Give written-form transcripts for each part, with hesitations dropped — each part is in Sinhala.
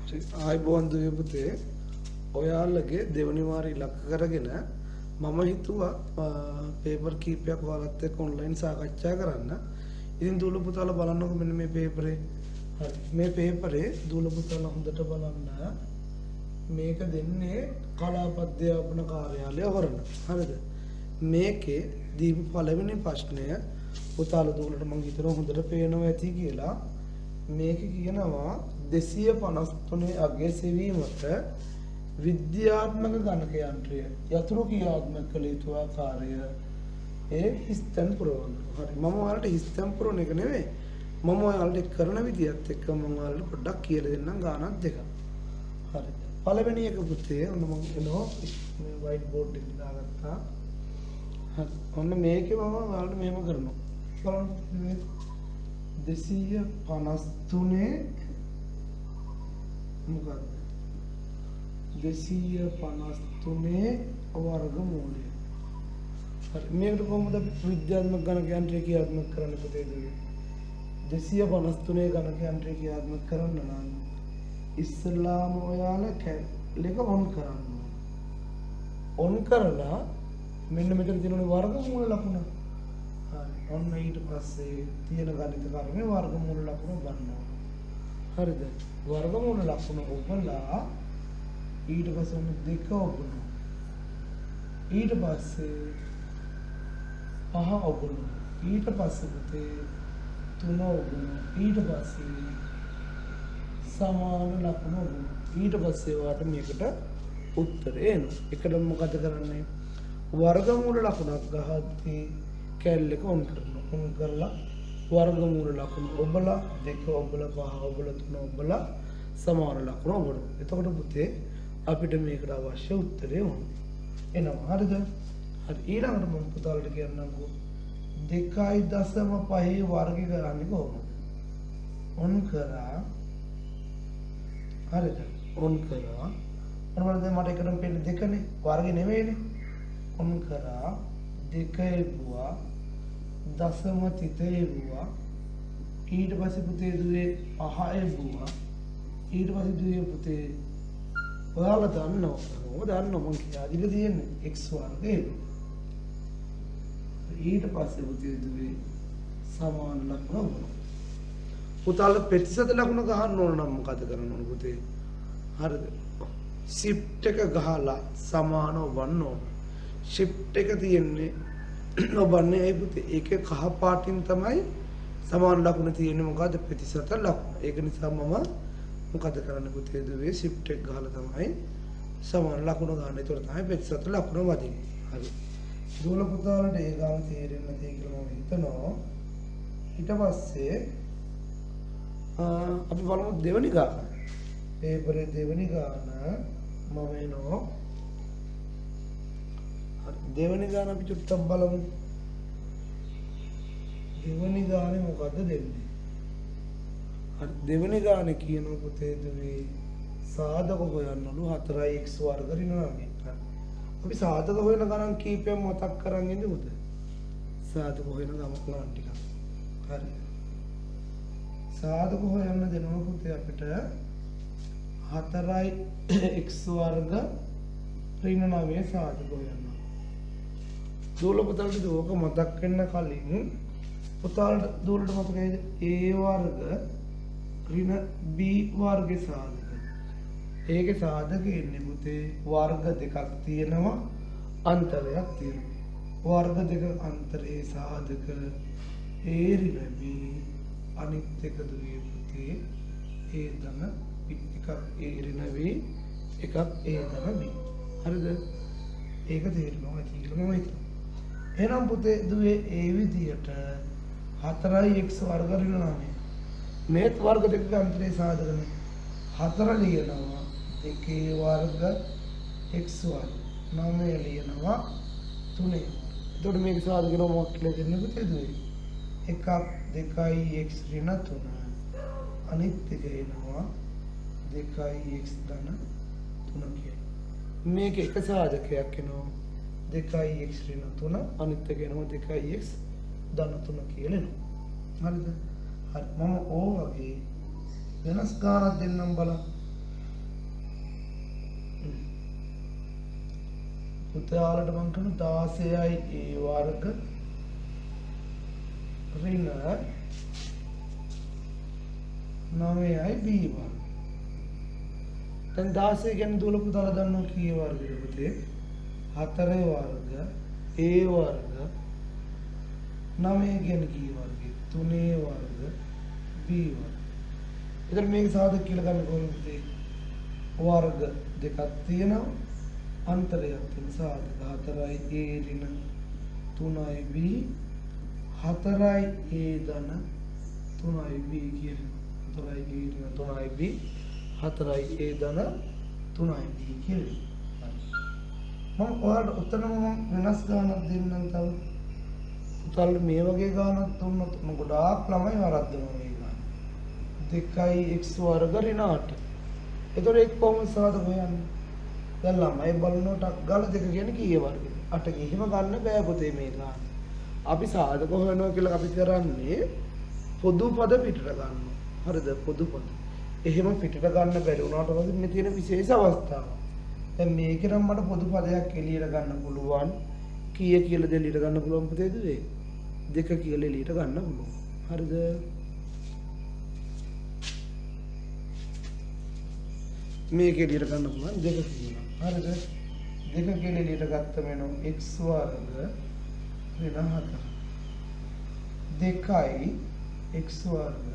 ආයිබෝන් දුවේ පුතේ ඔයාලගේ දෙවනි වාරය ඉලක්ක කරගෙන මම හිතුවා පේපර් කීපයක් ඔයාලත් එක්ක ඔන්ලයින් සාකච්ඡා කරන්න. ඉතින් දූල පුතාලා බලන්නකෝ මෙන්න මේ පේපරේ. හරි. මේ පේපරේ දූල පුතාලා හොඳට බලන්න. මේක දෙන්නේ කලාප අධ්‍යාපන කාර්යාලය හොරණ. හරිද? මේකේ දීපු පළවෙනි ප්‍රශ්නය පුතාලා දූලට මම හිතනවා හොඳට පේනවා ඇති කියලා. මේක කියනවා 253 අගය සෙවීමට විද්‍යාත්මක ගණක යන්ත්‍රය යතුරු ක්‍රියාත්මක කළ යුතු ආකාරය ඒ හිස්තැන් පුරවන්න. හරි. මම ඔයාලට හිස්තැන් පුරවන එක නෙවෙයි. මම ඔයාලට කරන විදියත් එක්ක මම ඔයාලට පොඩ්ඩක් කියලා දෙන්නම් ගානක් දෙකක්. හරි. පළවෙනි එක පුතේ ඔන්න මම එනවා මේ වයිට් බෝඩ් එකේ දාගත්තා. හරි. ඔන්න මේකේ මම ඔයාලට මෙහෙම කරනවා. බලන්න 253 මොකක්ද 253 වර්ගමූලය. හරි මේකට කොහොමද විද්‍යාත්මක ගණක යන්ත්‍රය ක්‍රියාත්මක කරන්න පුතේ දුවේ 253 ගණක යන්ත්‍රය ක්‍රියාත්මක කරන්න නම් ඉස්සෙල්ලාම ඔයාලා කැලේක ඔන් කරන්න ඔන් කරලා මෙන්න මෙතන තියෙන වර්ගමූල ලකුණ. හරි ඔන්න ඊට පස්සේ තියෙන ගණිත කර්මයේ වර්ගමූල ලකුණ ගන්නවා. හරිද? වර්ගමූල ලකුණ ඔබලා ඊට පස්සේ ඔන්න දෙක ඔබනවා. ඊට පස්සේ පහ ඔබනවා. ඊට පස්සේ පුතේ තුන ඔබනවා. ඊට පස්සේ සමාන ලකුණ ඔබනවා. ඊට පස්සේ වාට මේකට උත්තරේ එනවා. එකට මොකද කරන්නේ? වර්ගමූල ලකුණක් ගහද්දී කැල් එක ඔන් කරනවා. ඔන් කරලා වර්ගමූල ලකුණු ඔබලා දෙක ඔබලා පහ ඔබලා තුන ඔබලා සමාන ලකුණු ඔබනවා. එතකොට පුතේ අපිට මේකට අවශ්‍ය උත්තරේ එනවා. හරිද? හරි ඊළඟට මම පුතාලට කියන්නම්කෝ 2.5 වර්ගය කරන්නේ කොහොමද? ඔන් කරා හරිද? ඔන් කරා මොනවද මට එකටම පෙන්නේ දෙකනේ වර්ගය නෙවෙයිනේ. ඔන් කරා දෙක එවුවා දශම තිත එවුවා ඊට පස්සේ පුතේ දුවේ පහ එවුවා ඊට පස්සේ දුවේ පුතේ ඔයාලා දන්නවා මම කියලා දීලා තියෙන්නේ x වර්ගය ඊට පස්සේ පුතේ දුවේ සමාන ලකුණ පුතාලා ප්‍රතිශත ලකුණ ගහන්න ඕන නම් මොකද කරන්න ඕන පුතේ? හරිද? shift එක ගහලා සමානව වන්න ඕන. shift එක තියෙන්නේ ඔබන්නේ ඒ පුතේ ඒකේ කහ පාටින් තමයි සමාන ලකුණ තියෙන්නේ මොකද්ද ප්‍රතිශත ලකුණ. ඒක නිසා මම මොකද කරන්න පුතේ දුවේ shift එක ගහලා තමයි සමාන ලකුණ ගන්න. ඒතර තමයි ප්‍රතිශත ලකුණ වදින්නේ. හරි. දූල පුතාලට ඒ ගාන තේරෙන්නේ නැති කියලා මම හිතනවා. ඊට පස්සේ අපි බලමු දෙවෙනි ගාන. පේපරේ දෙවෙනි ගාන මම එනවා. දෙවනි ගාන අපි චුට්ටක් බලමු. දෙවනි ගානේ මොකද්ද දෙන්නේ? හරි දෙවනි ගානේ කියනවා පුතේ දුවේ සාධක හොයන්නලු 4x වර්ග ඍණ 9. අපි සාධක හොයන ගණන් කීපයක් මතක් කරන් ඉඳමුද? සාධක හොයන ගමන් ටිකක්. හරි. සාධක හොයන්න දෙනවා පුතේ අපිට 4x වර්ග ඍණ 9 සාධක හොයන්න. දූල පුතාලට ඕක මතක් වෙන්න කලින් පුතාලට දූලට මතකයිද a වර්ග ඍණ b වර්ගයේ සාධක. ඒකේ සාධක ඉන්නේ පුතේ වර්ග දෙකක් තියෙනවා අන්තරයක් තියෙනවා. වර්ග දෙක අන්තරේ සාධක a ඍණ b අනිත් එක දුවේ පුතේ a ධන එකක් a ඍණ b එකක් a ධන b. හරිද? ඒක තේරෙනවා කියලා මම හිතනවා. එහෙනම් පුතේ දුවේ ඒ විදියට 4x වර්ග ඍණ 9 මේත් වර්ග දෙකක අන්තරේ සාධකනේ 4 ලියනවා 2 වර්ග x වර්ග 9 ලියනවා 3. එතකොට මේක සාධකන මොකක්ද කියලා දෙන්නේ පුතේ දුවේ 1 2x ඍණ 3 අනිත් එක එනවා 2x ධන 3 කියලා. මේක එක සාධකයක් එනවා 2x ඍණ 3 අනිත් එක එනවා 2x ධන 3 කියලා එනවා. හරිද? හරි මම ඕ වගේ වෙනස් ගානක් දෙන්නම් බලන්න. පුතාලට මං කරන 16යි a වර්ග ඍණ 9යි b වර්ග. දැන් 16 කියන්නේ දුවල පුතාලා දන්නවා කී වර්ගද පුතේ? 4 වර්ග a වර්ග 9 කියන්නේ කී වර්ගද? 3 වර්ග b වර්ග. එතකොට මේක සාධක කියලා ගන්න කොහොමද පුතේ? වර්ග දෙකක් තියෙනවා. අන්තරයක් තියෙන සාධක 4යි a ඍණ 3යි b 4යි a ධන 3යි b කියන 4යි a ඍණ 3යි b 4යි a ධන 3යි b කියන. මම ඔයාලට උත්තරම වෙනස් ගානක් දෙන්නම් තව. උතල් මේ වගේ ගානක් දුන්නොත් ගොඩාක් ළමයි වරද්දනවා මේ ගාන. 2x වර්ග ඍණ 8. එතකොට ඒක කොහොමද සාධක හොයන්නේ? දැන් ළමයි බලනකොට ගාලා දෙක කියන්නේ කීයේ වර්ගද? 8 කිහිම ගන්න බෑ පුතේ මේ ගාන. අපි සාධක හොයනවා කියලා අපි කරන්නේ පොදු පද පිටට ගන්නවා. හරිද? පොදු පද. එහෙම පිටට ගන්න බැරි වුණාට පස්සේ මේ තියෙන විශේෂ අවස්ථාව. දැන් මේකේ නම් මට පොදු පදයක් එළියට ගන්න පුළුවන්. කීය කියලා දෙලියට ගන්න පුළුවන් පුතේ දුවේ? 2 කියලා එළියට ගන්න පුළුවන්. හරිද? මේක එළියට ගන්න පුළුවන් 2 කියලා. හරිද? 2 කියලා එළියට ගත්තම එනවා x වර්ග ඍණ 4. 2යි x වර්ග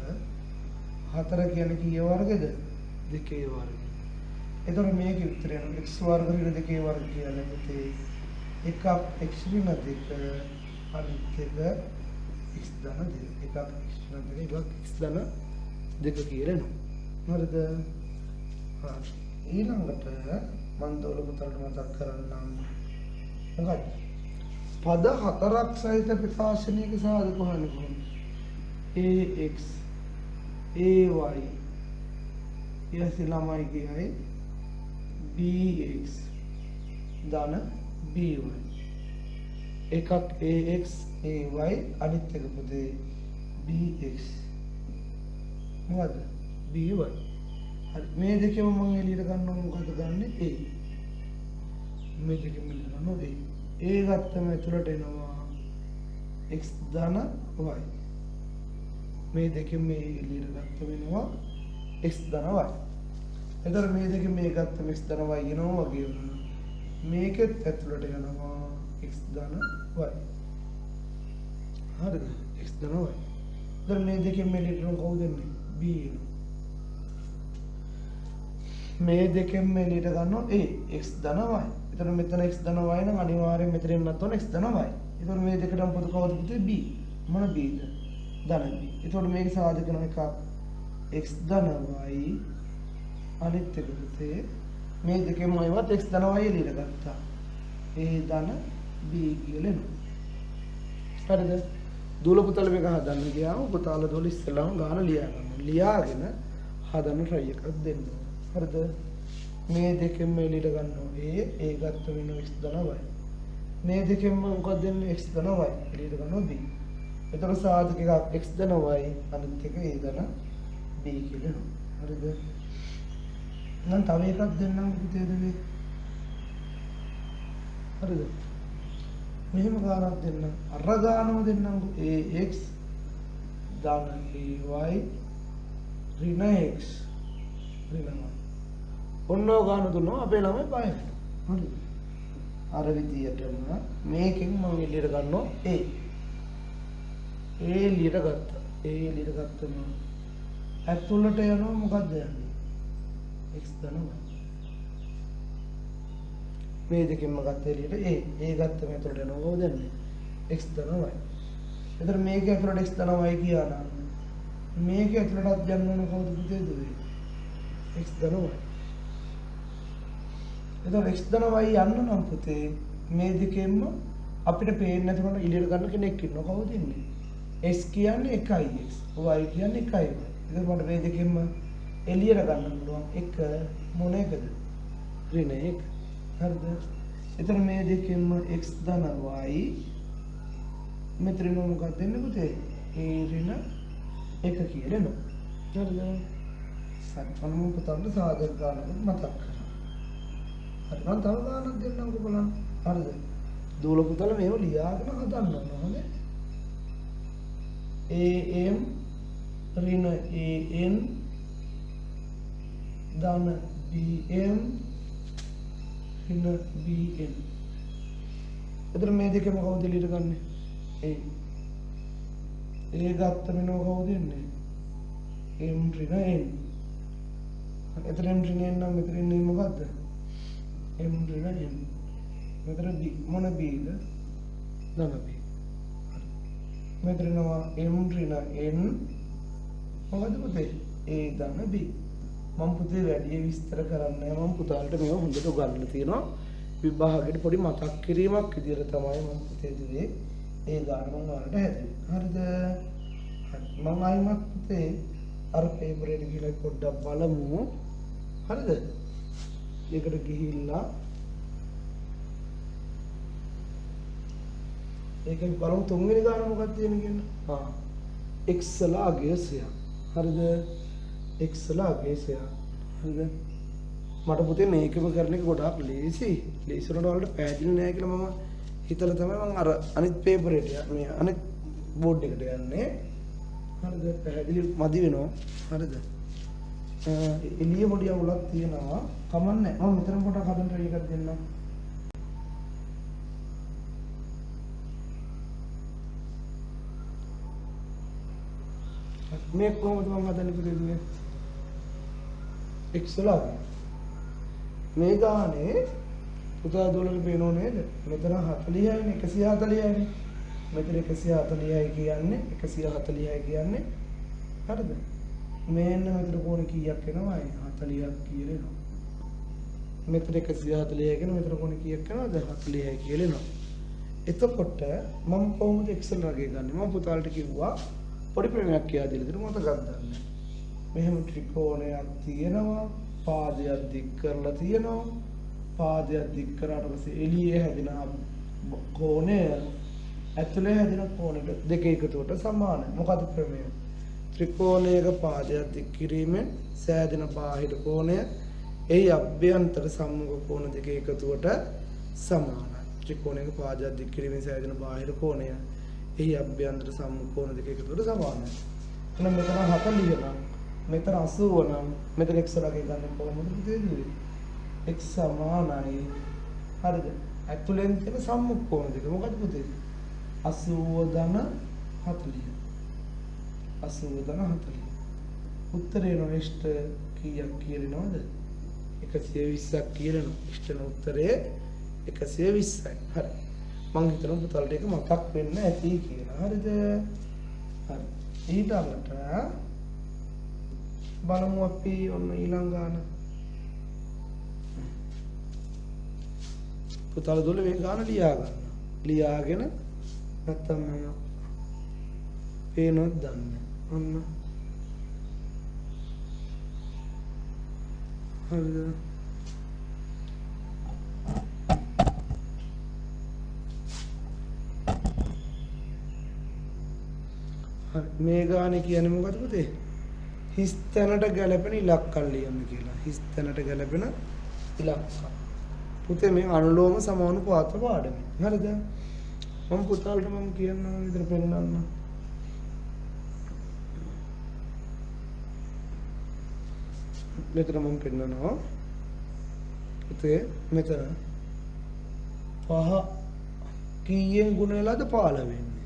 4 කියන්නේ කීය වර්ගද? 2 වර්ග. එතකොට මේකේ උත්තරය x වර්ග ඍණ 2 වර්ග කියන්නේ පුතේ එකක් x ඍණ 2 අනිත් එක x ධන 2. එකක් x ඍණ 2 එකක් x ධන 2 කියලා එනවා. හරිද? ඊළඟට මම දොළ පුතලට මතක් කරන්නම්. මොකක්ද? පද හතරක් සහිත ප්‍රකාශනයක සාධක හොයන්න කොහොමද? ax ay ඊට ළමයි කියයි bx ධන by එකක් ax ay අනිත් එක පුතේ bx මොකද? by. හරි මේ දෙකම මම එළියට ගන්නවා මොකද ගන්නෙ? a. මේ දෙකම එළියට ගන්නවා a. a ගත්තම ඇතුළට එනවා x ධන y. මේ දෙකම මේ එළියට ගත්තම එනවා x ධන y. එතකොට මේ දෙකම මේ ගත්තම x ධන y එනවා වගේම මේකෙත් ඇතුළට යනවා x ධන y. හරිද? x ධන y. එතකොට මේ දෙකම මේ එළියට යනවා කවුද එන්නේ? b එනවා. මේ දෙකෙන් එළියට ගන්නවා a x ධන y. එතකොට මෙතන x ධන y නම් අනිවාර්යෙන් මෙතන එන්නත් ඕන x ධන y. එතකොට මේ දෙකටම පොදු කවුද පුතේ? b. මොන b ද? ධන b. එතකොට මේක සාධක කරන එකක් x ධන y අනිත් එක පුතේ මේ දෙකෙන්ම ඒවත් x ධන y එළියට ගත්තා. a ධන b කියලා එනවා. හරිද? දුල පුතල මේක හදන්න ගියාම පුතාලා දුල ඉස්සෙල්ලාම ගාන ලියා ගන්නවා. ලියාගෙන හදන්න try එකක් දෙන්න. හරිද? මේ දෙකෙන්ම එළියට ගන්නවා a ගත්ත වෙනවා x ධන y. මේ දෙකෙන්ම මොකක්ද දෙන්නේ? x ධන y එළියට ගන්නවා b. එතකොට සාධක එකක් x ධන y අනිත් එක a ධන b කියලා එනවා. හරිද? නම් තව එකක් දෙන්නම් පුතේ දෙන්නේ. හරිද? මෙහෙම ගානක් දෙන්න. අර ගානම දෙන්නම් ax ධන ay ඍණ x ඍණ y. ඔන්නෝ ගාන දුන්නා අපේ ළමයි බය වෙනවා. හරිද? අර විදියටම මේකෙන් මම එළියට ගන්නවා a. a එළියට ගත්තා. a එළියට ගත්තම ඇතුළට යනවා මොකක්ද යන්නේ? x ධන y. මේ දෙකෙන්ම ගත්ත එළියට a. a ගත්තම ඇතුළට යනවා කොහොමද යන්නේ? x ධන y. එතකොට මේක ඇතුළට x ධන y කියනවා. මේක ඇතුළටත් යන්න ඕන කවුද පුතේ දුවේ? x ධන y. එතකොට x ධන y යන්න නම් පුතේ මේ දෙකෙන්ම අපිට පේන්නේ නැතුනට එළියට ගන්න කෙනෙක් ඉන්නවා. කවුද ඉන්නේ? x කියන්නේ 1x, y කියන්නේ 1y. එතකොට මට මේ දෙකෙන්ම එළියට ගන්න පුළුවන් එක මොන එකද? ඍණ 1. හරිද? එතකොට මේ දෙකෙන්ම x ධන y මෙතන මොකක්ද දෙන්නේ පුතේ? a ඍණ 1 කියලා එනවා. හරිද? සම්පූර්ණ පුතන්ට සාධක ගන්නකොට මතක් කරගන්න. හරි මම තව ගානක් දෙන්නම්කෝ බලන්න. හරිද? දූල පුතාලා මේව ලියාගෙන හදන්න ඕන. හොඳේ. am ඍණ an ධන bm ඍණ bn. එතන මේ දෙකම කවුද එළියට ගන්නෙ? ඒ ගත්ත මෙනෝ කවුද එන්නේ? m ඍණ n. එතන m ඍණ n නම් මෙතන ඉන්නේ මොකද්ද? m ඍණ n. මෙතන b මොන b ද? ධන b. මෙතන නවා m ඍණ n මොකද පුතේ? a ධන b. මම පුතේ වැඩි විස්තර කරන්නේ මම පුතාලට මේව හොඳට උගන්වලා තියෙනවා. විභාගයට පොඩි මතක් කිරීමක් විදියට තමයි මම පුතේ දුවේ ඒ ගාන මම ඔයාලට හැදුවේ. හරිද? හරි. මම ආයිමත් පුතේ අර පේපර් එකට ගිහලා පොඩ්ඩක් බලමු. හරිද? ඒකට ගිහිල්ලා ඒකෙන් බලමු තුන්වෙනි ගාන මොකක්ද තියෙන්නේ කියලා. x ලා අගයසය. හරිද? x ලා අගයසය. හරිද? මට පුතේ මේකම කරන එක ගොඩාක් ලේසි. ලේසි වලට වලට පැහැදිලි නෑ කියලා මම හිතලා තමයි මම අර අනිත් පේපර් එකට මේ අනිත් බෝඩ් එකට යන්නේ. හරිද? පැහැදිලි මදි වෙනවා. හරිද? එළිය පොඩි අවුලක් තියෙනවා. කමන්නේ. මම මෙතන පොඩක් හදන්න try එකක් දෙන්නම්. මේ කොහොමද මම හදන්නේ පුතේ දුවේ? x ලා මේ ගානේ පුතා දොලට පේනෝ නේද? මෙතන 40යිනේ 140යිනේ. මෙතන 140යි කියන්නේ 140යි කියන්නේ හරිද? මේන්න මෙතන කොන කීයක් එනවා? 40ක් කියලෙනවා. මෙතන 140යි කියන මෙතන කොන කීයක් එනවද? 40යි කියලෙනවා. එතකොට මම කොහොමද එක්සල් රගේ ගන්නෙ? මම පුතාලට කිව්වා පොඩි ප්‍රමේයක් කියලා දෙන්න මතකද ගන්න. මෙහෙම ත්‍රිකෝණයක් තියෙනවා. පාදයක් දික් කරලා තියෙනවා. පාදයක් දික් කරාට පස්සේ එළියේ හැදෙන කෝණය ඇතුලේ හැදෙන කෝණයට දෙක එකතුවට සමානයි. මොකද ප්‍රමේය? ත්‍රිකෝණයක පාදයක් දික් කිරීමෙන් සෑදෙන බාහිර කෝණය එහි අභ්‍යන්තර සම්මුඛ කෝණ දෙක එකතුවට සමානයි. ත්‍රිකෝණයක පාදයක් දික් කිරීමෙන් සෑදෙන බාහිර කෝණය එහි අභ්‍යන්තර සම්මුඛ කෝණ දෙක එකතුවට සමානයි. එහෙනම් මෙතන 40 නම් මෙතන 80 නම් මෙතන x රගේ ගන්න කොහොමද පුතේ? x සමානයි. හරිද? ඇතුලෙන් තියෙන සම්මුඛ කෝණ දෙක මොකද පුතේ? 80 ධන 40. 80 ධන 40. උත්තරේ නොනිෂ්ඨ කීයක් කියනවද? 120ක් කියනවා. ඉෂ්ඨන උත්තරේ 120යි. හරි. මම හිතනවා පුතාලට ඒක මතක් වෙන්න ඇති කියලා. හරිද? හරි. ඊළඟට බලමු අපි ඔන්න ඊළඟ ගාන. පුතාලා දුල මේ ගාන ලියා ගන්න. ලියාගෙන නැත්තම් පේනොත් දන්න. ඔන්න. හරිද? මේ ගානේ කියන්නේ මොකද පුතේ? හිස් තැනට ගැලපෙන ඉලක්කම් ලියන්න කියලා. හිස් තැනට ගැලපෙන ඉලක්කම්. පුතේ මේ අනුලෝම සමානුපාත පාඩමයි. හරිද? මම පුතාලට මම කියන්නම් විතර පෙන්නන්න. මෙතන මම පෙන්නනවා. පුතේ මෙතන 5 කීයෙන් ගුණ වෙලාද 15 වෙන්නේ?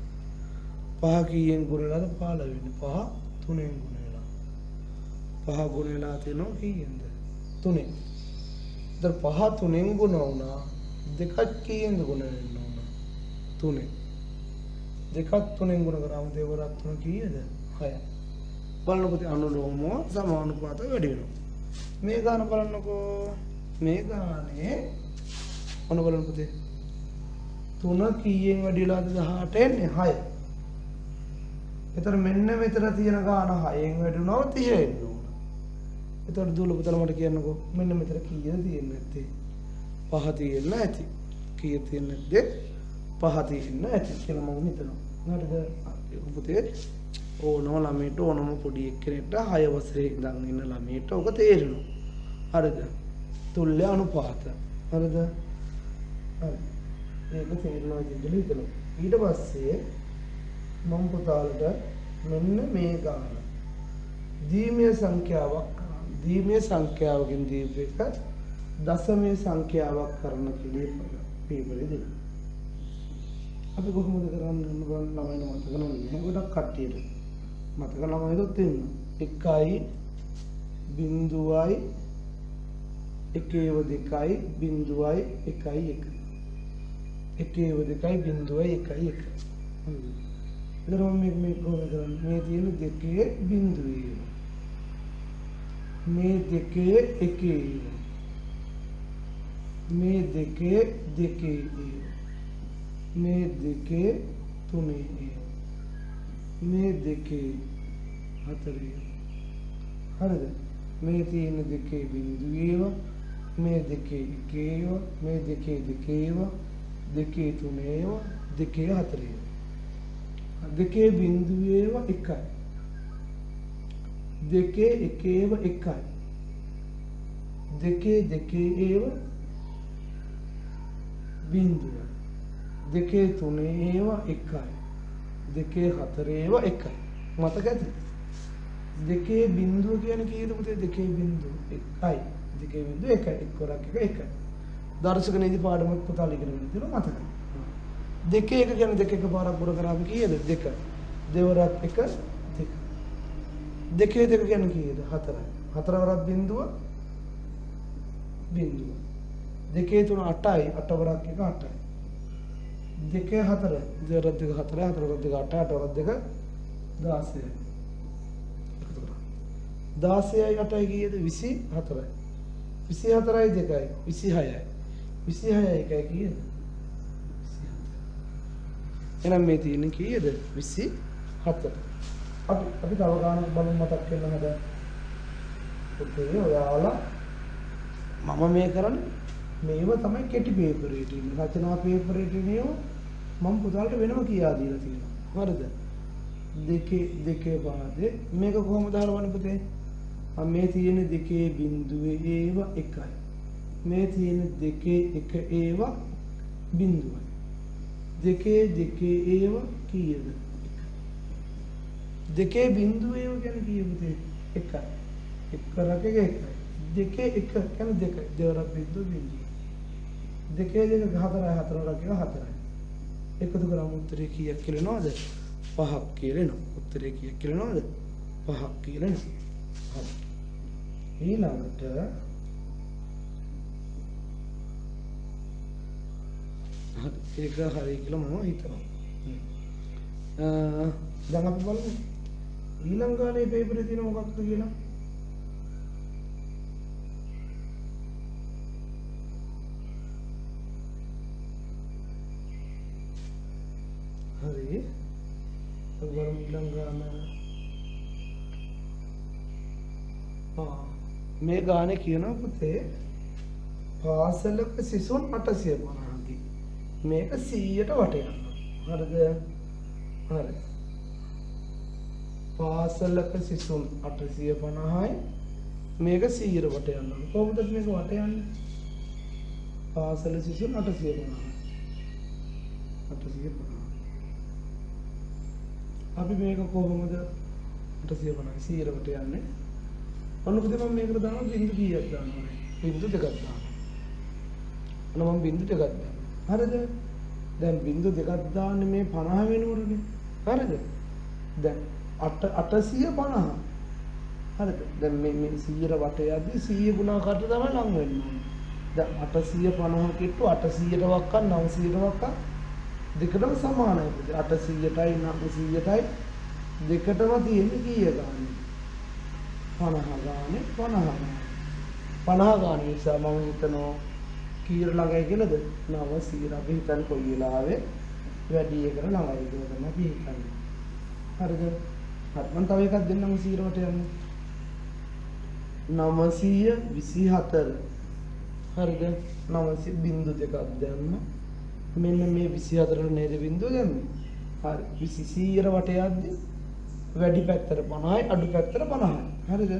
5 කීයෙන් ගුණ වෙලාද 15 වෙන්නේ? 5 3ෙන් ගුණ 5 ගුණ වෙලා තියෙනවා කීයෙන්ද? 3ෙන්. ඒතර 5 3ෙන් ගුණ වුණා. දෙකක් කීයෙන්ද ගුණ වෙන්න ඕන? 3ෙන්. දෙකක් 3ෙන් ගුණ කරාම දෙවරක් 3 කීයද? 6යි. බලන්නකො අනුලෝම සමානුපාත වැඩි වෙනවා. මේ ගාන බලන්නකෝ. මේ ගානේ මොන බලන්න පුතේ? 3 කීයෙන් වැඩි වෙලාද 18 එන්නේ? 6. ඒතර මෙන්න මෙතන තියෙන ගාන 6න් වැඩි වුණාම 30 එන්න ඕන. ඒතර දුල පුතලා මට කියන්නකෝ මෙන්න මෙතන කීයද තියෙන්නේ නැත්තේ? 5 තියෙන්න ඇති. කීය තියෙන්නේ නැද්ද? 5 තියෙන්න ඇති කියලා මම හිතනවා. හරිද? ඒක පුතේ ඕනම ළමයට ඕනම පොඩි එක්කෙනෙක්ට 6 වසරේ ඉඳන් ඉන්න ළමයට ඔක තේරෙනවා. හරිද? තුල්‍ය අනුපාත. හරිද? හරි. ඒක තේරෙනවා කියලා හිතනවා. ඊට පස්සේ මම පුතාලට මෙන්න මේ ගාන දීමීය සංඛ්‍යාවක් කරා. දීමීය සංඛ්‍යාවකින් දීප එක දශමීය සංඛ්‍යාවක් කරන කියලා පේපරේ දෙන්න. අපි කොහොමද කරන්නේ බලන්න ළමයින මතක නැහැ. ගොඩක් කට්ටියට මතක ළමයිලොත් ඉන්න. 1යි 0යි 1ව 2යි 0යි 1යි 1. 1ව 2යි 0යි 1යි 1. එතකොට මේ කොහොමද කරන්නේ? මේ තියෙන දෙකේ බිඳුවේ. මේ දෙකේ එකේ. මේ දෙකේ දෙකේ. මේ දෙකේ තුනේ. මේ දෙකේ හතරේ. හරිද? මේ තියෙන දෙකේ බිඳුවේව. මේ දෙකේ එකේව. මේ දෙකේ දෙකේව. දෙකේ තුනේව. දෙකේ හතරේව. දෙකේ බිඳුවේව එකයි. දෙකේ එකේව එකයි. දෙකේ දෙකේව බිඳුවයි. දෙකේ තුනේව එකයි. දෙකේ හතරේව එකයි. මතක ඇති? දෙකේ බිඳුව කියන්නේ කීයද පුතේ? දෙකේ බිඳුව එකයි. දෙකේ බිඳුව එකයි. එක්වරක් එක එකයි. දර්ශක නීති පාඩමක් පුතාලා ඉගෙන ගන්න තියෙනවා මතකයි. දෙකේ එක කියන්නේ දෙක එකපාරක් පුර කරාම කීයද? දෙක. දෙවරක් එක දෙක. දෙකේ දෙක කියන්නේ කීයද? හතරයි. හතරවරක් බිඳුව බිඳුව. දෙකේ තුන 8යි. 8වරක් එක 8යි. දෙකේ හතර. දෙවරක් දෙක 4යි. හතරවරක් දෙක 8යි. 8වරක් දෙක 16යි. 16යි 8යි කීයද? 24යි. 24යි 2යි 26යි. 26යි 1යි කීයද? එහෙනම් මේ තියෙන්නේ කීයද? 24. අපි තව ගානක් බලමු මතක් වෙන්න හද. ඔතේ ඔයාලා මම මේ කරන්නේ මේව තමයි කෙටි පේපරේ තියෙන. රචනා පේපරේ තියෙනව මම පුතාලට වෙනම කියා දීලා තියෙනවා. හරිද? දෙකේ පාදේ මේක කොහොමද හරවන්නේ පුතේ? මේ තියෙන දෙකේ බිඳුවේ ඒව එකයි. මේ තියෙන දෙකේ එක ඒව බිඳුවයි. දෙකේ ඒව කීයද? දෙකේ බිඳුවේ ඒව කියන්නේ කීයද පුතේ? එකයි. එක්වරක් එක එකයි. දෙකේ එක කියන්නේ දෙකයි. දෙවරක් බිඳුව බිඳුව. දෙකේ දෙක හතරයි. හතරවරක් එක හතරයි. එකතු කරාම උත්තරේ කීයක් කියලා නේද? 5ක් කියලා එනවා. උත්තරේ කීයක් කියලා නේද? 5ක් කියලා එනවා. හරි. ඊළඟට ඒක හරි කියලා මම හිතනවා. දැන් අපි බලමු ඊළඟ ගානේ පේපරේ තියෙන මොකක්ද කියලා. හරි. අපි බලමු ඊළඟ ගාන. මේ ගානේ කියනවා පුතේ පාසලක සිසුන් 850ක්. මේක 100ට වට යනවා. හරිද? හරි. පාසලක සිසුන් 850යි. මේක 100ට වට යනවා. කොහොමද මේක වට යන්නේ? පාසල සිසුන් 850. 850. අපි මේක කොහොමද 850 100ට වට යන්නේ? ඔන්න පුතේ මම මේකට දානවා බින්දු කීයක් දානවද? බින්දු දෙකක් දානවා. ඔන්න මම බින්දු දෙකක් දානවා. හරිද? දැන් බින්දු දෙකක් දාන්නේ මේ 50 වෙනවරනේ. හරිද? දැන් 850. හරිද? දැන් මේ 100ට වට යද්දි 100 ගුණාකාරට තමයි ලං වෙන්නේ. දැන් 850 කිට්ටු 800ට වක්ක 900ට වක්ක දෙකටම සමානයි. 800ටයි 900ටයි දෙකටම තියෙන්නේ කීය ගානේ? 50 ගානේ 50 ගානේ නිසා මම හිතනවා කීර ළඟයි කියලාද? 900 අපි හිතන්නේ කොයි වෙලාවෙ වැඩි එකට ළඟයි කියලා තමයි අපි හිතන්නේ. හරිද? හරි මම තව එකක් දෙන්නම් 100ට යන්නේ. 924. හරිද? 900 බිංදු දෙකක් දැම්ම. මෙන්න මේ 24ට නේද බිංදුව දැම්මේ? හරි. 100ට වට යද්දි වැඩි පැත්තට 50යි අඩු පැත්තට 50යි. හරිද?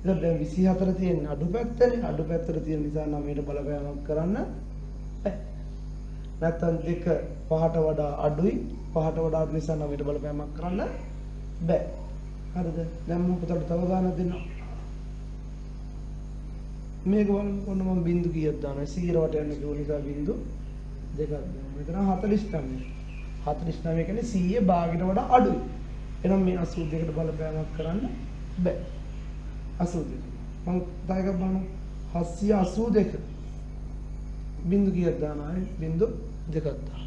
දැන් 24 තියෙන අඩු පැත්තනේ. අඩු පැත්තට තියෙන නිසා 9ට බලපෑමක් කරන්න නැත්නම් දෙක පහට වඩා අඩුයි. පහට වඩා අඩු නිසා 9ට බලපෑමක් කරන්න බෑ. හරිද? දැන් මම පුතට තව ගානක් දෙන්නම්. මේක බලන්න කොන්න මම බින්දු කීයක් දානවා 100 වට යන්න කිව්ව නිසා බින්දු දෙකක් දානවා. මෙතන 49. 49 කියන්නේ 100 භාගයට වඩා අඩුයි. එහෙනම් මේ 82කට බලපෑමක් කරන්න බෑ. 82. මම තව එකක් බලන්න 782. බින්දු කීයක් දානවා? බින්දු දෙකක් දානවා.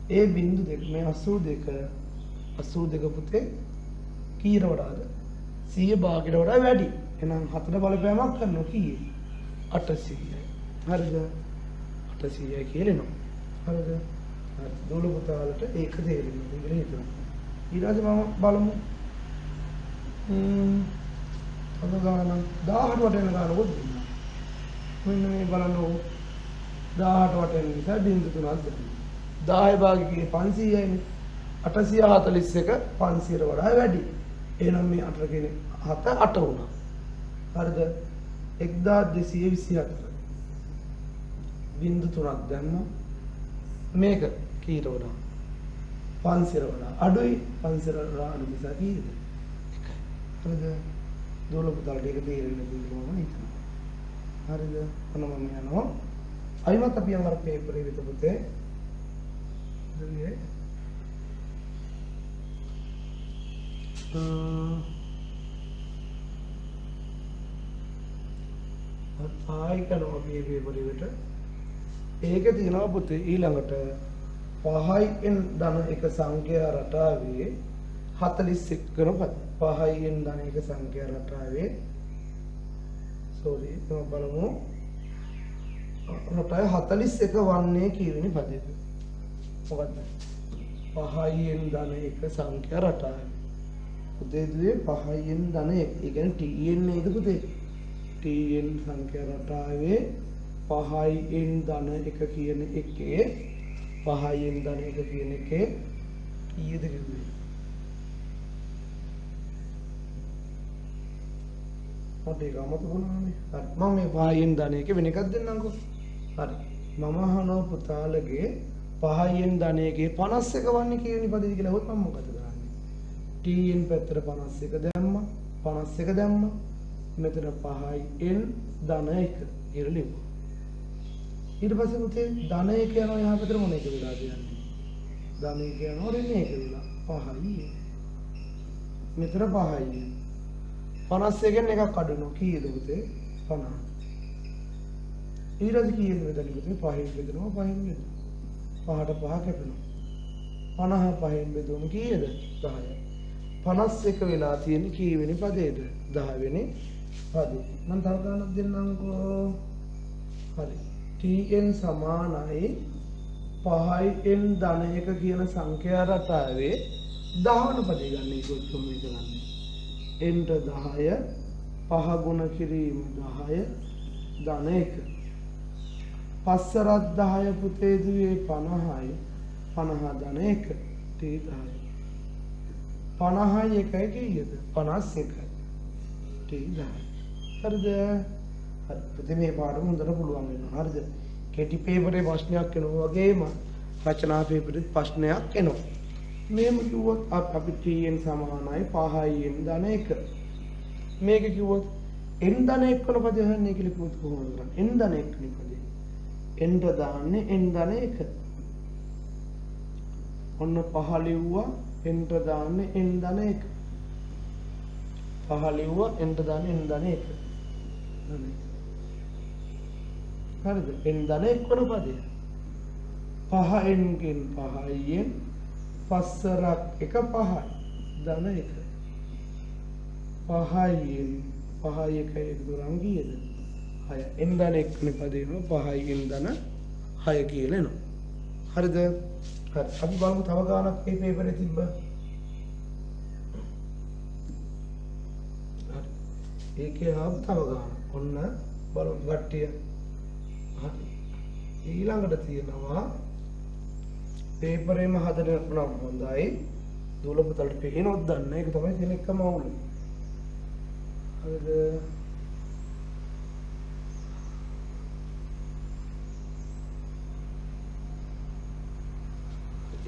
ඒ බින්දු දෙක මේ 82 පුතේ කීයට වඩාද? 100 භාගයට වඩා වැඩි. එහෙනම් 4ට බලපෑමක් කරනවා කීයේ? 800යි. හරිද? 800යි කියලෙනවා. හරිද? හරි. දොළ පුතාලට ඒක තේරෙන්නේ කියලා හිතනවා. ඊට පස්සේ මම බලමු. අද ගාන 18 වට යන ගාන කොහොමද? මෙන්න මේ බලන්නකො. 18 වට යන නිසා බින්දු තුනක් දෙන්න. 10 භාගිකයේ 500යිනේ. 841 500ට වඩා වැඩි. එහෙනම් මේ 8 කියන්නේ 7 8 වුණා. හරිද? 1224 බින්දු තුනක් දැම්මා. මේක කීයට වඩා? 500ට වඩා අඩුයි. 500ට වඩා අඩු නිසා කීයද? 1යි. හරිද? දොළ පුතාලට ඒක තේරෙන්නේ කියලා මම හිතනවා. හරිද? ඔන්න මම යනවා. අයිමත් අපි යන පේපරේ විතර පුතේ. හරිද? ආයි කරනවා මේ පේපරේට. ඒක තියෙනවා පුතේ ඊළඟට 5න් ධන එක සංඛ්‍යා රටාවේ 41 වෙන පද. 5න් ධන එක සංඛ්‍යා රටාවේ මම බලමු රටාවේ 41 වන්නේ කීවෙනි පදයද? මොකද්ද? 5න් ධන එක සංඛ්‍යා රටාවේ. පුතේ දුවේ 5න් ධන එක. ඒ කියන්නේ tn නේද පුතේ? tn සංඛ්‍යා රටාවේ 5න් ධන එක කියන එකේ 5න් ධන එක කියන එකේ කීයද කිව්වේ? මට ඒක අමතක වුණානේ. හරි. මම මේ 5න් ධන එක වෙන එකක් දෙන්නම්කෝ. හරි. මම අහනවා පුතාලගේ 5න් ධන එකේ 51 වන්නේ කීවෙනි පදේද කියලා හොත් මම මොකද කරන්නේ? tn පැත්තට 51 දැම්මා. 51 දැම්මා. මෙතන 5න් ධන එක කියලා ලියුවා. ඊට පස්සේ පුතේ ධන එක යනවා එහා පැත්තට මොන එක වෙලාද යන්නේ? ධන එක යනවා ඍණ එක වෙලා 5යි. මෙතන 5යි. 51න් එකක් අඩු වෙනවා. කීයද පුතේ? 50. ඊට පස්සේ කීයද මෙතන පුතේ? 5න් බෙදනවා 5න් බෙදනවා. 5ට 5 කැපෙනවා. 50 5න් බෙදුවම කීයද? 10යි. 51 වෙලා තියෙන්නේ කීවෙනි පදේද? 10 වෙනි පදේ. මම තව ගානක් දෙන්නම්කෝ. හරි. tn සමානයි 5න් ධන එක කියන සංඛ්‍යා රටාවේ 10 වන පදේ ගන්න ඒක ඔක්කොම එක ගන්න. n ට 10 5 ගුණ කිරීම 10 ධන එක. පස්සරත් 10 පුතේ දුවේ 50යි 50 ධන එක t 10. 50යි එකයි කීයද? 51යි. t 10. හරිද? හරි. පුතේ මේ පාඩම හොඳට පුළුවන් වෙනවා. හරිද? කෙටි පේපරේ ප්‍රශ්නයක් එනවා වගේම රචනා පේපරේ ප්‍රශ්නයක් එනවා. මේම කිව්වොත් අපි tn සමානයි 5න් ධන එක. මේක කිව්වොත් n ධන 1 වන පදේ හොයන්නේ කියලා කිව්වොත් කොහොමද කරන්නේ? n ධන 1 වෙනි පදේ. n ට දාන්නේ n ධන 1. ඔන්න 5 ලිව්වා n ට දාන්නේ n ධන 1. 5 ලිව්වා n ට දාන්නේ n ධන 1. හරිද? n ධන 1 වන පදේ. 5n ගෙන් 5න් පස්සරක් 1 5යි ධන 1. 5න් 5යි 1යි දුරන් කීයද? 6. n ධන 1 වෙනි පදේ නෝ 5න් ධන 6 කියලා එනවා. හරිද? හරි. අපි බලමු තව ගානක් මේ පේපරේ තිබ්බ. හරි. ඒකේ ආව තව ගානක්. ඔන්න බලමු කට්ටිය. හරි. ඊළඟට තියෙනවා පේපරේම හදන නම් හොඳයි. දොළ පුතලට පේනොත් දන්න. ඒක තමයි තියෙන එකම අවුල. හරිද?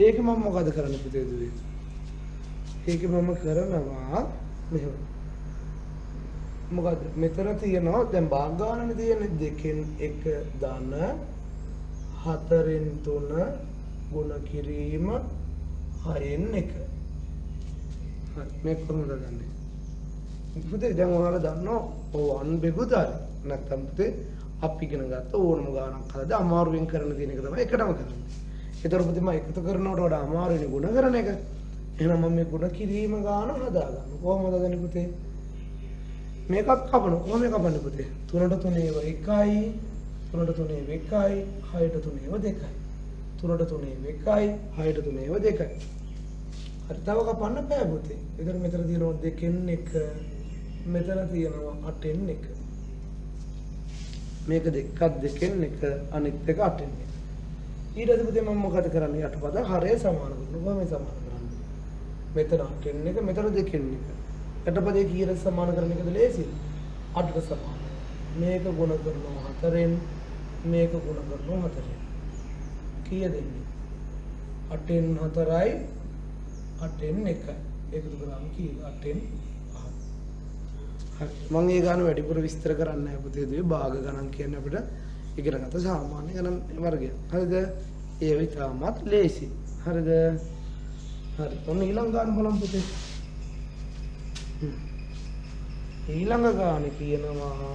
ඒක මම මොකද කරන්න පුතේ දුවේ? ඒක මම කරනවා මෙහෙම. මොකද මෙතන තියෙනවා දැන් භාග ගන්නනේ තියෙන්නේ 2න් 1 ධන 4න් 3 ගුණ කිරීම 6න් 1. හරි මේක කොහොමද ගන්නෙ? පුතේ දැන් ඔයාලා දන්නවා ඕවන් බෙගුදාරි නැත්තම් පුතේ අපි ඉගෙන ගත්ත ඕනම ගානක් හදලා අමාරුවෙන් කරන දින එක තමයි එකටම කරන්නේ. ඒතර පුතේ මම එකතු කරනවට වඩා අමාරුනේ ගුණ කරන එක. එහෙනම් මම මේ ගුණ කිරීම ගාන හදා ගන්න. කොහොමද හදන්නේ පුතේ? මේකත් කපනවා. කොහොම කපන්නේ පුතේ? 3ට 3 ඒව 1යි 3ට 3 ඒව 1යි 6ට 3 ඒව 2යි 3ට 3 ඒව 1යි 6ට 3 ඒව 2යි. හරි තව කපන්න බෑ පුතේ. ඒතර මෙතන තියෙනවා 2න් 1 මෙතන තියෙනවා 8න් 1. මේක දෙකක් 2න් 1 අනිත් එක 8න් 1. ඊට පස්සේ පුතේ මම මොකද කරන්නේ? යටපද හරය සමාන කරනවා. කොහොමද සමාන කරන්නේ? මෙතන 8න් 1 මෙතන 2න් 1. යටපදේ කීයට සමාන කරන එකද ලේසි? 8ට සමාන. මේක ගුණ කරනවා 4න් මේක ගුණ කරනවා 4න්. කීයද එන්නේ? 8න් 4යි 8න් 1යි. ඒකතු කරාම කීයද? 8න් 5. හරි. මම ඒ ගාන වැඩිපුර විස්තර කරන්නේ නැහැ පුතේ දුවේ. භාග ගණන් කියන්නේ අපිට ඉගෙනගත්ත සාමාන්‍ය ගණන් වර්ගය. හරිද? ඒ විතරමත් ලේසි. හරිද? හරි. ඔන්න ඊළඟ ගාන බලමු පුතේ. ඊළඟ ගාන කියනවා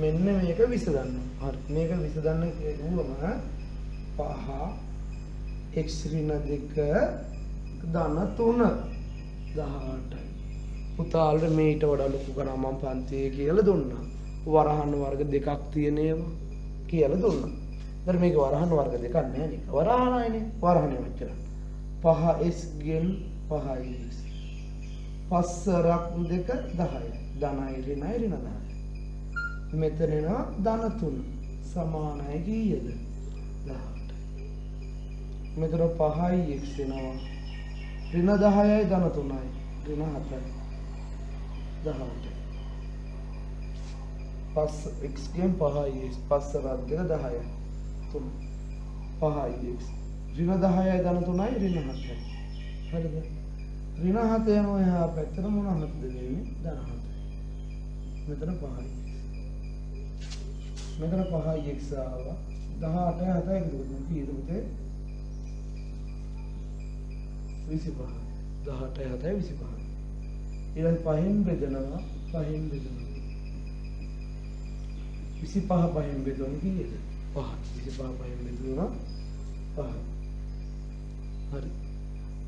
මෙන්න මේක විසඳන්න. හරි. මේක විසඳන්න කියුවම 5 x ඍණ 2 ධන 3 18යි. පුතාලට මේට වඩා ලොකු ගණන් මම පන්තියේ කියලා දුන්නා. වරහන් වර්ග දෙකක් තියෙන ඒවා කියලා දුන්නා. ඊට මේක වරහන් වර්ග දෙකක් නෑ නේ. වරහනයිනේ. වරහනේ මෙච්චර. 5s ගෙන් 5x. පස්සරක් 2 10යි. ධනයි ඍණයි ඍණ 10යි. මෙතන එනවා ධන 3 සමානයි කීයද? 18. මෙතන 5යි x එනවා. ඍණ 10යි ධන 3යි. ඍණ 7යි. 18. පස් x ගෙන් 5යි x පස්සරක් 2 10යි. 3 5යි x. ඍණ 10යි ධන 3යි ඍණ 7යි. හරිද? ඍණ 7 යනවා එහා පැත්තට මොන හතද වෙන්නේ? ධන 7. මෙතන 5යි. මෙතන 5යි x ආවා. 18 7යි දුන්නේ කීයද පුතේ? 25. 18 7යි 25. ඊළඟ 5න් බෙදනවා 5න් බෙදනවා 25 5න් බෙදන්නේ කීයද? 5. 25 5න් බෙදුවා 5. හරි.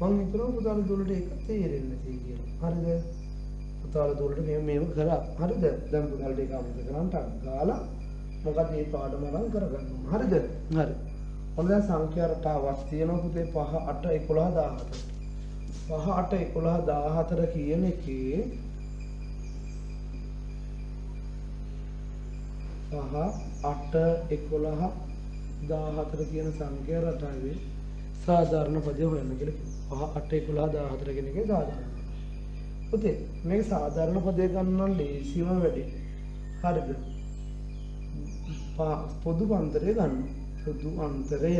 මම හිතනවා පුතාලා දුවලට ඒක තේරෙන්නේ නැති කියලා. හරිද? පුතාලා දුවලට මේව කරා. හරිද? දැන් පුතාලට ඒක අමතක කරන්න ගාලා මොකද මේ පාඩම අරන් කරගන්න ඕන. හරිද? හරි. ඔන්න දැන් සංඛ්‍යා රටාවක් තියෙනවා පුතේ 5 8 11 14. 5 8 11 14 කියන එකේ 5 8 11 14 කියන සංඛ්‍යා රටාවේ සාධාරණ පදය හොයන්න කියලා. 5 8 11 14 කියන එකේ සාධාරණ. පුතේ මේක සාධාරණ පදය ගන්න ලේසිම වැඩි. හරිද? පොදු අන්තරය ගන්න. පොදු අන්තරය.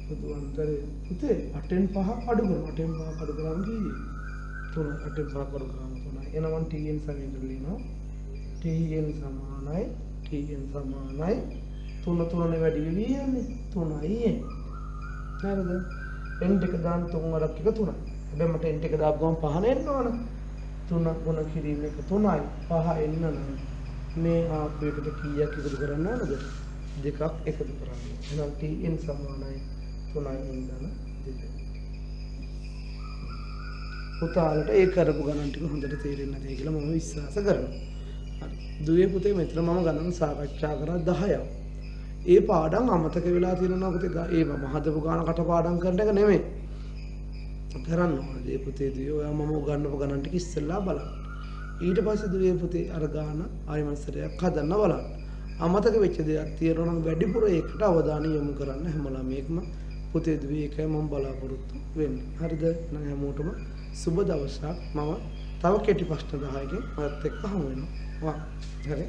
පොදු අන්තරය. පුතේ 8න් 5 අඩු කරනවා. 8න් 5 අඩු කරාම කීයද? 3. 8න් 5 අඩු කරාම 3යි. එනනම් tn සමීකරණය ලියනවා. tn සමානයි tn සමානයි 3 3 වැඩි වෙවි යන්නේ 3යි. හරිද? n දෙක දාන්න 3 වරක් එක 3යි. හැබැයි මට n එක දාපු ගමන් 5 එන්න ඕන. 3 ගුණ කිරීම එක 3යි. 5 එන්න නම් මේ ආපු එකට කීයක් එකතු කරන්න ඕනද? දෙකක් එකතු කරන්න. එහෙනම් tn සමානයි 3යි ඉඳන 2. පුතාලට ඒ කරපු ගණන් ටික හොඳට තේරෙන්නේ නැතේ කියලා මම විශ්වාස කරනවා. හරි. දුවේ පුතේ මෙතන මම ගණන් සාකච්ඡා කරා 10ක්. ඒ පාඩම් අමතක වෙලා තියෙනවා පුතේ. ඒ මම හදපු ගාන කටපාඩම් කරන එක නෙමෙයි. කරන්න ඕනේ පුතේ දුවේ. ඔයා මම උගන්වපු ගණන් ටික ඉස්සෙල්ලා බලන්න. ඊට පස්සේ දුවේ පුතේ අර ගාන ආයමස්තරයක් හදන්න බලන්න. අමතක වෙච්ච දෙයක් තියෙනවා නම් වැඩිපුර ඒකට අවධානය යොමු කරන්න හැම ළමයෙක්ම පුතේ දුවේ ඒකයි මම බලාපොරොත්තු වෙන්නේ. හරිද? එහෙනම් හැමෝටම සුබ දවසක්. මම තව කෙටි ප්‍රශ්න 10කින් ඔයත් එක්ක හමු වෙනවා. හරි.